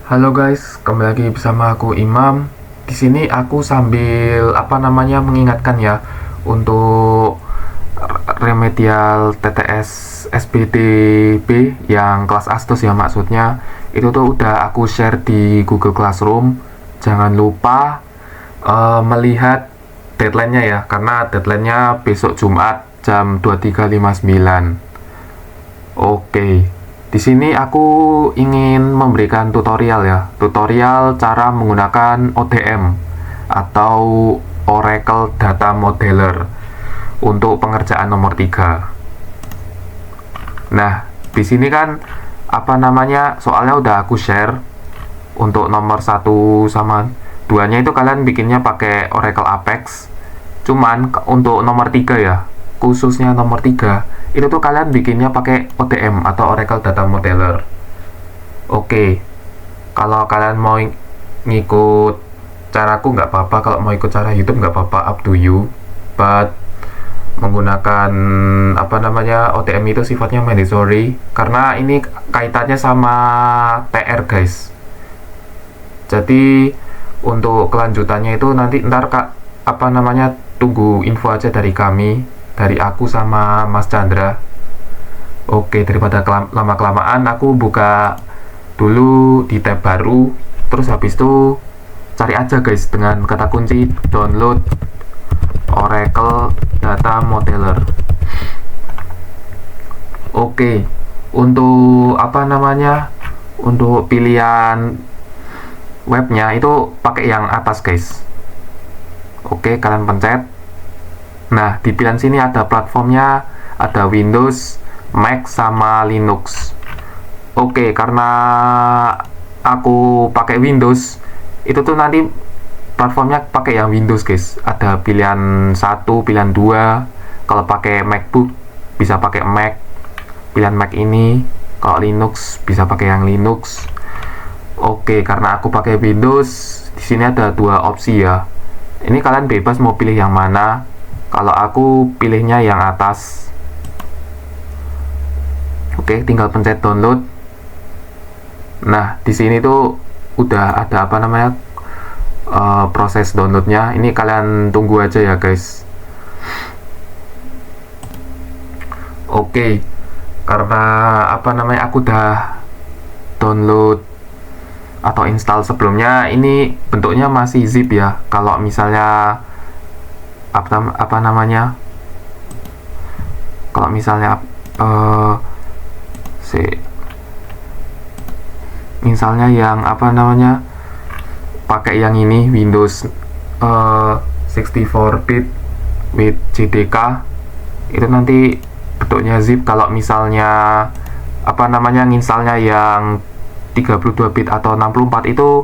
Halo guys, kembali lagi bersama aku Imam. Di sini aku sambil mengingatkan ya untuk remedial TTS SBDB yang kelas Astos ya maksudnya. Itu tuh udah aku share di Google Classroom. Jangan lupa melihat deadline-nya ya, karena deadline-nya besok Jumat jam 23.59. Oke. Di sini aku ingin memberikan tutorial ya, tutorial cara menggunakan ODM atau Oracle Data Modeler untuk pengerjaan nomor 3. Nah, di sini kan soalnya udah aku share untuk nomor 1 sama 2-nya itu kalian bikinnya pakai Oracle Apex. Cuman untuk nomor 3 ya, khususnya nomor 3 itu tuh kalian bikinnya pakai ODM atau Oracle Data Modeler. Oke, kalau kalian mau ngikut caraku nggak apa-apa, kalau mau ikut cara YouTube nggak apa-apa, up to you. But menggunakan ODM itu sifatnya mandatory karena ini kaitannya sama TR guys. Jadi untuk kelanjutannya itu nanti tunggu info aja dari kami, dari aku sama Mas Chandra. Oke, daripada lama-kelamaan aku buka dulu di tab baru, terus habis itu cari aja guys dengan kata kunci download Oracle Data Modeler. Oke, untuk untuk pilihan webnya itu pakai yang atas guys. Oke, kalian pencet. Nah, di pilihan sini ada platformnya, ada Windows, Mac, sama Linux. Oke, karena aku pakai Windows, itu tuh nanti platformnya pakai yang Windows guys. Ada pilihan 1, pilihan 2. Kalau pakai MacBook bisa pakai Mac, pilihan Mac ini. Kalau Linux bisa pakai yang Linux. Oke, karena aku pakai Windows, di sini ada 2 opsi ya. Ini kalian bebas mau pilih yang mana. Kalau aku pilihnya yang atas. Oke, tinggal pencet download. Nah, di sini tuh udah ada proses downloadnya. Ini kalian tunggu aja ya guys. Oke, karena aku udah download atau install sebelumnya, ini bentuknya masih zip ya. Kalau misalnya kalau misalnya misalnya yang pakai yang ini Windows 64-bit with JDK, itu nanti bentuknya zip. Kalau misalnya nginstalnya yang 32-bit atau 64, itu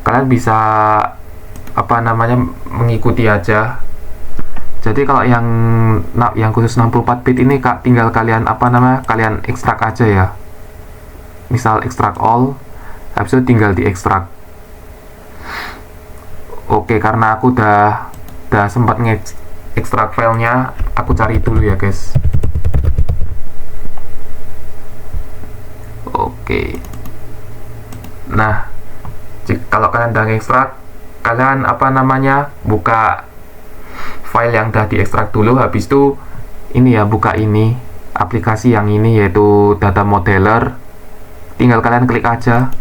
kalian bisa mengikuti aja. Jadi kalau yang khusus 64-bit ini tinggal kalian kalian ekstrak aja ya. Misal ekstrak all, habis itu tinggal diekstrak. Oke, karena aku udah sempat ekstrak filenya, aku cari dulu ya guys. Oke. Nah, kalau kalian udah ekstrak, kalian buka file yang udah diekstrak dulu. Habis itu ini ya, buka ini aplikasi yang ini, yaitu Data Modeler. Tinggal kalian klik aja.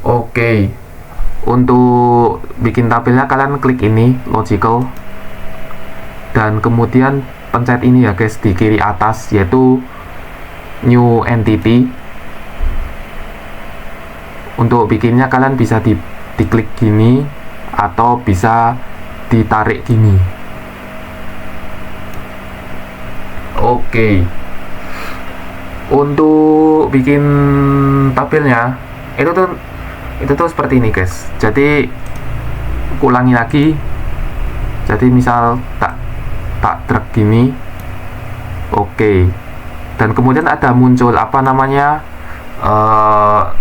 Oke, untuk bikin tabelnya kalian klik ini logical, dan kemudian pencet ini ya guys di kiri atas, yaitu new entity. Untuk bikinnya kalian bisa diklik gini atau bisa ditarik gini. Oke, untuk bikin tabelnya itu tuh seperti ini guys. Jadi ulangi lagi. Jadi misal tak drag gini. Oke, dan kemudian ada muncul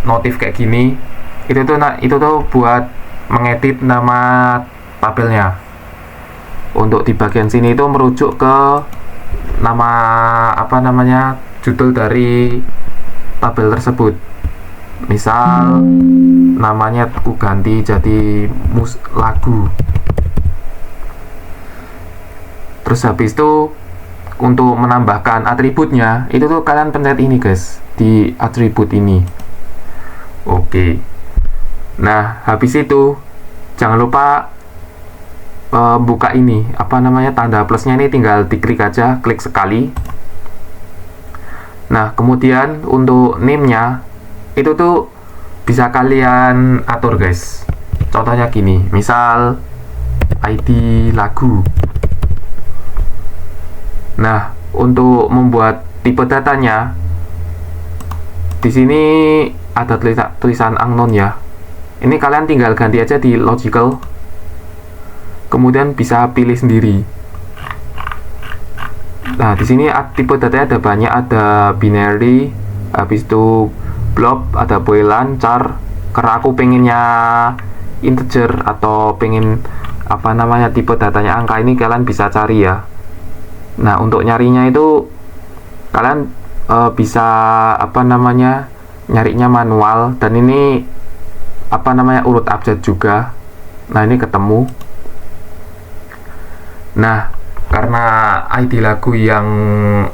notif kayak gini. Itu tuh buat mengedit nama tabelnya. Untuk di bagian sini itu merujuk ke nama apa namanya judul dari tabel tersebut. Misal namanya aku ganti jadi lagu. Terus habis itu untuk menambahkan atributnya itu tuh kalian pencet ini guys, di atribut ini. Oke. Nah, habis itu jangan lupa buka ini, apa namanya, tanda plusnya ini tinggal diklik aja, klik sekali. Nah, kemudian untuk name-nya itu tuh bisa kalian atur guys. Contohnya gini, misal ID lagu. Nah, untuk membuat tipe datanya di sini ada tulisan unknown ya. Ini kalian tinggal ganti aja di logical. Kemudian bisa pilih sendiri. Nah, di sini tipe datanya ada banyak, ada binary, habis itu blob, ada boolean, char. Karena aku pengennya integer atau pengen apa namanya tipe datanya angka, ini kalian bisa cari ya. Nah, untuk nyarinya itu kalian bisa apa namanya nyarinya manual, dan ini apa namanya urut abjad juga. Nah, ini ketemu. Nah, karena ID lagu yang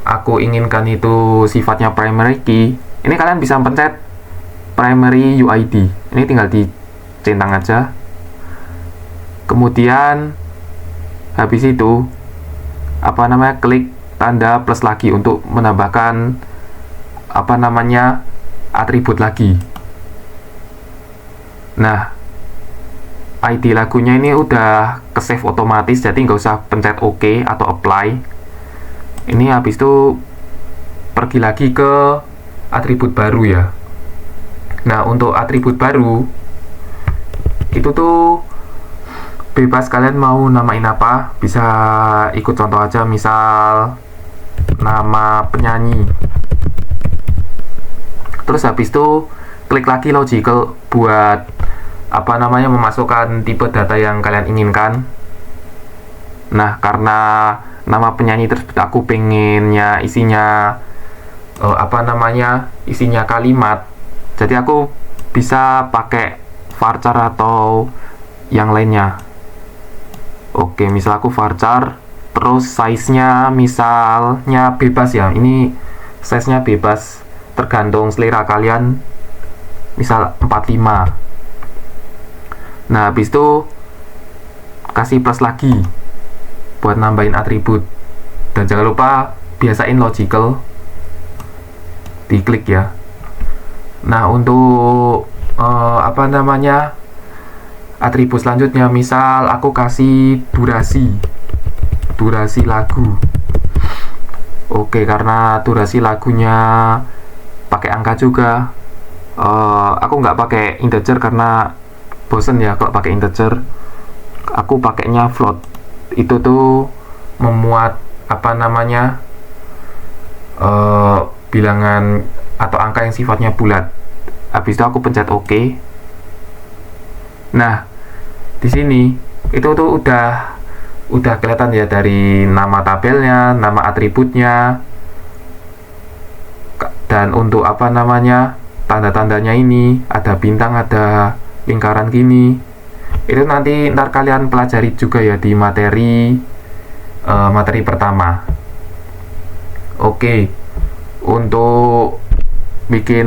aku inginkan itu sifatnya primary key, ini kalian bisa pencet primary UID. Ini tinggal dicentang aja. Kemudian habis itu apa namanya klik tanda plus lagi untuk menambahkan apa namanya atribut lagi. Nah, ID lagunya ini udah ke save otomatis, jadi nggak usah pencet OK atau apply. Ini habis itu pergi lagi ke atribut baru ya. Nah, untuk atribut baru itu tuh bebas kalian mau namain apa, bisa ikut contoh aja, misal nama penyanyi. Terus habis itu klik lagi logical buat apa namanya memasukkan tipe data yang kalian inginkan. Nah, karena nama penyanyi tersebut aku pengennya isinya apa namanya isinya kalimat, jadi aku bisa pakai varchar atau yang lainnya. Oke, misal aku varchar, terus size-nya misalnya bebas ya. Ini size-nya bebas, tergantung selera kalian. Misal 45. Nah, habis itu kasih plus lagi buat nambahin atribut. Dan jangan lupa biasain logical, diklik ya. Nah, untuk apa namanya atribut selanjutnya, misal aku kasih durasi lagu. Oke, karena durasi lagunya pakai angka juga, aku nggak pakai integer karena bosen ya kalau pakai integer. Aku pakainya float. Itu tuh memuat apa namanya bilangan atau angka yang sifatnya bulat. Habis itu aku pencet OK. Nah, di sini itu tuh udah kelihatan ya dari nama tabelnya, nama atributnya, dan untuk apa namanya tanda-tandanya ini ada bintang, ada lingkaran gini. Itu nanti ntar kalian pelajari juga ya di materi pertama. Oke, untuk bikin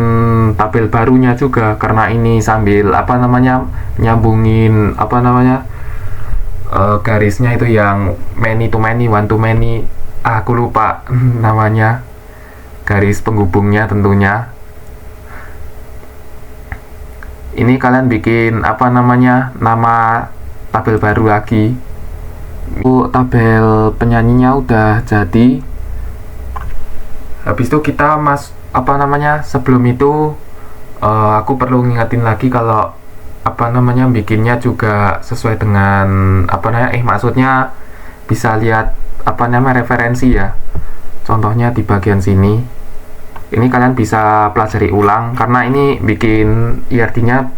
tabel barunya juga, karena ini sambil apa namanya nyambungin apa namanya garisnya itu yang many to many, one to many, aku lupa namanya, garis penghubungnya tentunya. Ini kalian bikin apa namanya nama tabel baru lagi. Tabel penyanyinya udah jadi. Habis itu kita apa namanya sebelum itu aku perlu ngingetin lagi kalau apa namanya bikinnya juga sesuai dengan apa namanya maksudnya bisa lihat apa namanya referensi ya. Contohnya di bagian sini. Ini kalian bisa pelajari ulang karena ini bikin IRT-nya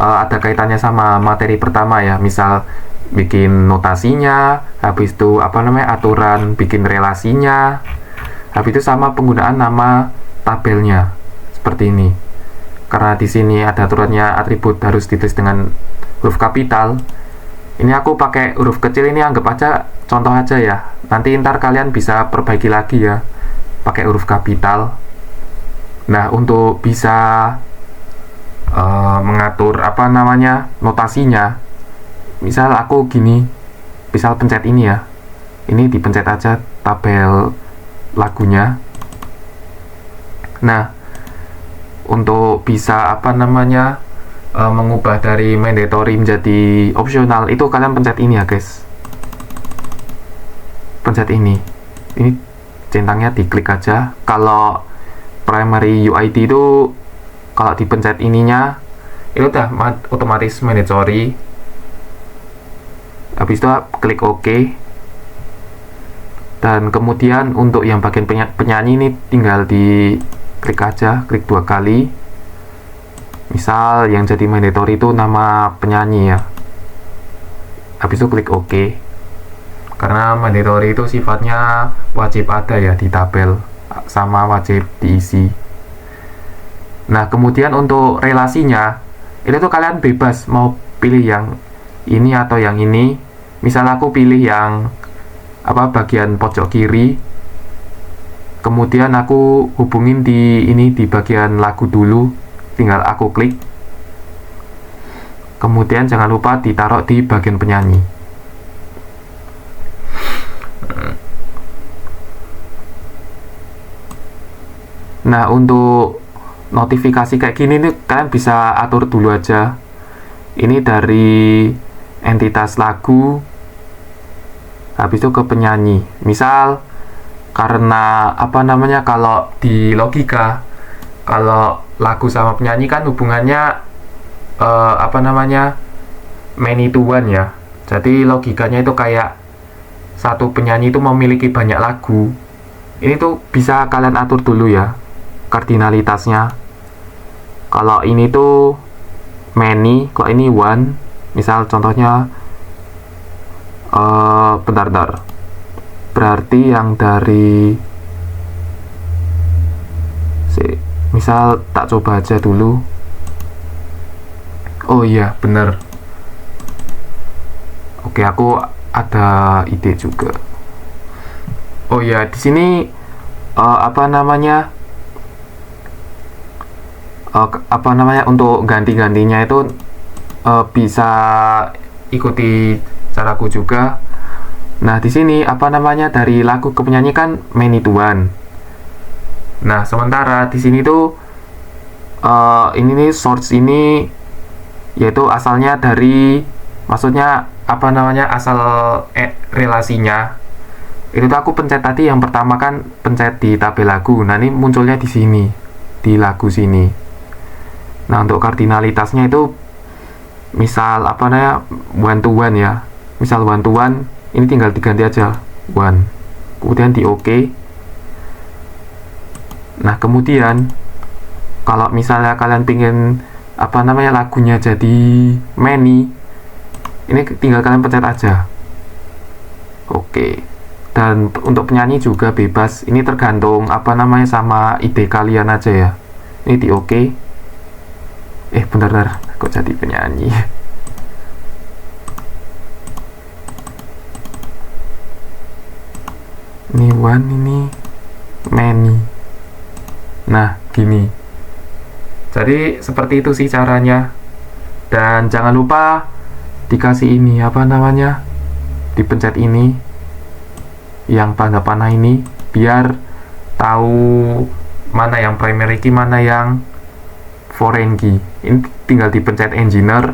ada kaitannya sama materi pertama ya. Misal bikin notasinya, habis itu aturan bikin relasinya, habis itu sama penggunaan nama tabelnya seperti ini. Karena di sini ada aturannya atribut harus ditulis dengan huruf kapital. Ini aku pakai huruf kecil, ini anggap aja contoh aja ya. Nanti ntar kalian bisa perbaiki lagi ya pakai huruf kapital. Nah, untuk bisa mengatur notasinya, misal aku gini, misal pencet ini ya, ini dipencet aja tabel lagunya. Nah, untuk bisa mengubah dari mandatory menjadi optional, itu kalian pencet ini ya guys, pencet ini centangnya diklik aja. Kalau primary UID itu kalau dipencet ininya itu udah otomatis mandatory. Habis itu klik OK, dan kemudian untuk yang bagian penyanyi ini tinggal di klik aja, klik 2 kali. Misal yang jadi mandatory itu nama penyanyi ya, habis itu klik OK, karena mandatory itu sifatnya wajib ada ya di tabel, sama wajib diisi. Nah, kemudian untuk relasinya itu tuh kalian bebas mau pilih yang ini atau yang ini. Misal aku pilih yang bagian pojok kiri, kemudian aku hubungin di bagian lagu dulu, tinggal aku klik, kemudian jangan lupa ditaruh di bagian penyanyi. Nah, untuk notifikasi kayak gini nih kalian bisa atur dulu aja. Ini dari entitas lagu, habis itu ke penyanyi. Misal karena kalau di logika, kalau lagu sama penyanyi kan hubungannya many to one ya. Jadi logikanya itu kayak satu penyanyi itu memiliki banyak lagu. Ini tuh bisa kalian atur dulu ya kardinalitasnya. Kalau ini tuh many, kalau ini one. Misal contohnya bentar. Berarti yang dari misal tak coba aja dulu. Oh iya, bener. Oke, aku ada ide juga. Oh iya, di sini untuk ganti-gantinya itu bisa ikuti caraku juga. Nah, di sini dari lagu ke penyanyi kan many to one. Nah, sementara di sini tuh ini nih source ini yaitu asalnya dari, maksudnya asal relasinya. Itu tuh aku pencet tadi yang pertama kan pencet di tabel lagu. Nah, ini munculnya di sini, di lagu sini. Nah, untuk kardinalitasnya itu misal one to one ya. Misal one to one, ini tinggal diganti aja one. Kemudian di OK. Nah, kemudian kalau misalnya kalian pingin lagunya jadi many, ini tinggal kalian pencet aja OK. Dan untuk penyanyi juga bebas, ini tergantung sama ide kalian aja ya. Ini di OK. Bentar, kok jadi penyanyi. Ini one, ini many. Nah, gini. Jadi seperti itu sih caranya. Dan jangan lupa dikasih ini dipencet ini yang tanda panah ini, biar tahu mana yang primary key, mana yang foreign key. Ini tinggal dipencet engineer.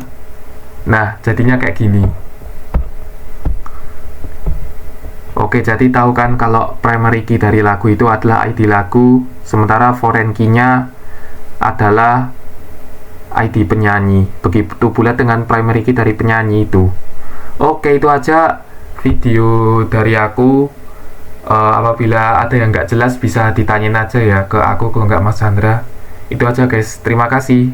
Nah, jadinya kayak gini. Oke, jadi tahu kan kalau primary key dari lagu itu adalah ID lagu, sementara foreign key-nya adalah ID penyanyi. Begitu pula dengan primary key dari penyanyi itu. Oke, itu aja video dari aku. Apabila ada yang nggak jelas bisa ditanyain aja ya ke aku, kalau nggak Mas Chandra. Itu aja guys, terima kasih.